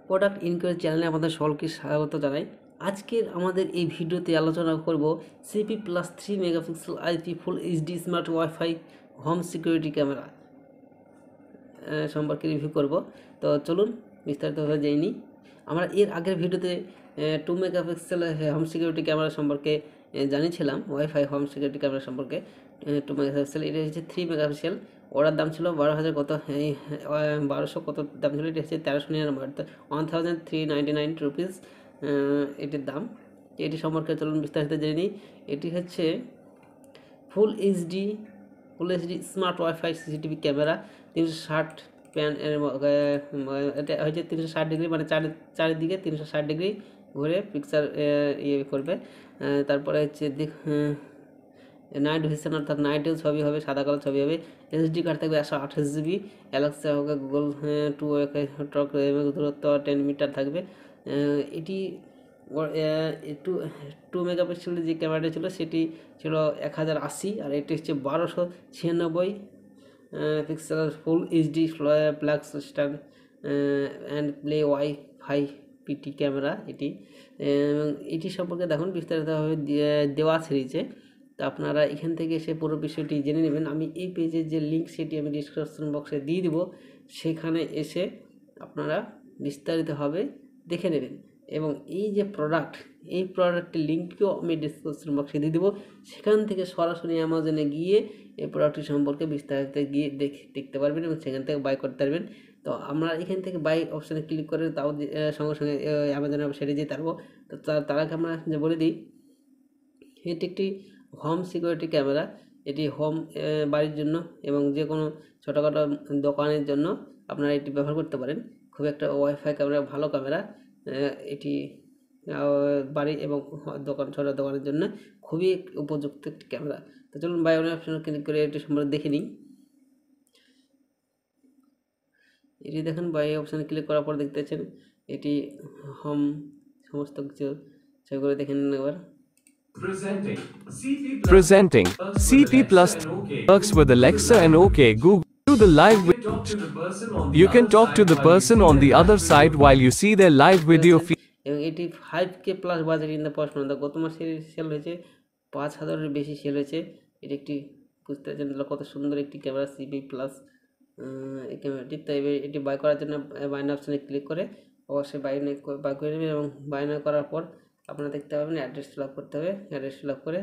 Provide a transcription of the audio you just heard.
Product inquiry চ্যানেলে আমাদের সকলকে স্বাগত জানাই। আজকের আমাদের এই ভিডিওতে আলোচনা করব CP plus 3 megapixel IP full HD smart wifi home security camera সম্পর্কে রিভিউ করব। তো চলুন বিস্তারিতভাবে জেনে নিই। আমরা এর আগের ভিডিওতে 2 মেগাপিক্সেল হোম সিকিউরিটি ক্যামেরা সম্পর্কে জানিয়েছিলাম, ওয়াইফাই হোম সিকিউরিটি ক্যামেরা সম্পর্কে। 2 মেগাপিক্সেল, এটা হচ্ছে 3 মেগাপিক্সেল। ওটার দাম ছিল 12,000 কত, 1200 কত দাম ছিল, এটা হচ্ছে 1399, 1399 রুপিস এটির দাম। এটি সম্পর্কে চলুন বিস্তারিত জেনে নিই। এটি হচ্ছে full HD smart wifi CCTV camera 360 pan এটা হচ্ছে 360 ডিগ্রি, মানে চারিদিকে 360 ডিগ্রি ঘুরে পিকচার ইয়ে করবে। তারপরে হচ্ছে নাইট ভিশন, অর্থাৎ নাইটেও ছবি হবে, সাদা কালো ছবি হবে। এসডি কার্ড থাকবে 128 জিবি। অ্যালেক্সা হবে গুগল টু টক দূরত্ব 10 মিটার থাকবে। এটি 2 মেগাপিক্সেলের যে ক্যামেরাটা ছিল সেটি ছিল 1080, আর এটি হচ্ছে 1296 pixel full HD flex stand and play WiFi PT camera এটি। এবং এটি সম্পর্কে দেখুন বিস্তারিতভাবে দেওয়া সিরিজে, তো আপনারা এখান থেকে এসে পুরো বিষয়টি জেনে নেবেন। আমি এই পেজের যে লিঙ্ক সেটি আমি ডিসক্রিপশন বক্সে দিয়ে দেবো, সেখানে এসে আপনারা বিস্তারিতভাবে দেখে নেবেন। এবং এই যে এই প্রোডাক্টের লিঙ্কটিও আমি ডিসক্রিপশন বক্সে দিয়ে দেবো, সেখান থেকে সরাসরি অ্যামাজনে গিয়ে এই প্রোডাক্টটি সম্পর্কে বিস্তারিত গিয়ে দেখতে পারবেন এবং সেখান থেকে বাই করতে পারবেন। তো আমরা এখান থেকে বাই অপশানে ক্লিক করে তাও সঙ্গে সঙ্গে অ্যামাজনে সেরে যেতে পারবো। তো তার আগে আমরা যে বলে দিই, এটি একটি হোম সিকিউরিটি ক্যামেরা। এটি হোম বাড়ির জন্য এবং যে কোনো ছোটোখাটো দোকানের জন্য আপনারা এটি ব্যবহার করতে পারেন। খুব একটা ওয়াইফাই ক্যামেরা, ভালো ক্যামেরা। এটি বাড়ি এবং ছোটো দোকানের জন্য খুবই উপযুক্ত একটি ক্যামেরা। তো চলুন বাই অপশনে ক্লিক করে এটি সম্পর্কে দেখে নিই। এটি দেখুন, বাই অপশানে ক্লিক করার পর দেখতে পাচ্ছেন এটি হোম সমস্ত কিছু সেগুলো দেখে নিন এবার। Presenting CP Plus works with Alexa and OK Google. Do the live you can talk to the person on the other side while you see their live video feed. এবং এটি 5K plus budget in the first month. গত মাসে sell হয়েছে 5,000-এর বেশি sell হয়েছে। এটি একটি বুঝতে পারছেন কত সুন্দর একটি ক্যামেরা সিপি প্লাস এই ক্যামেরাটি। তাই এটি বাই করার জন্য বাই নাও অপশানে ক্লিক করে অবশ্যই বাই করে নেবেন। এবং বাই নাও করার পর আপনারা দেখতে পাবেন অ্যাড্রেস ফিল আপ করতে হবে। অ্যাড্রেস ফিল আপ করে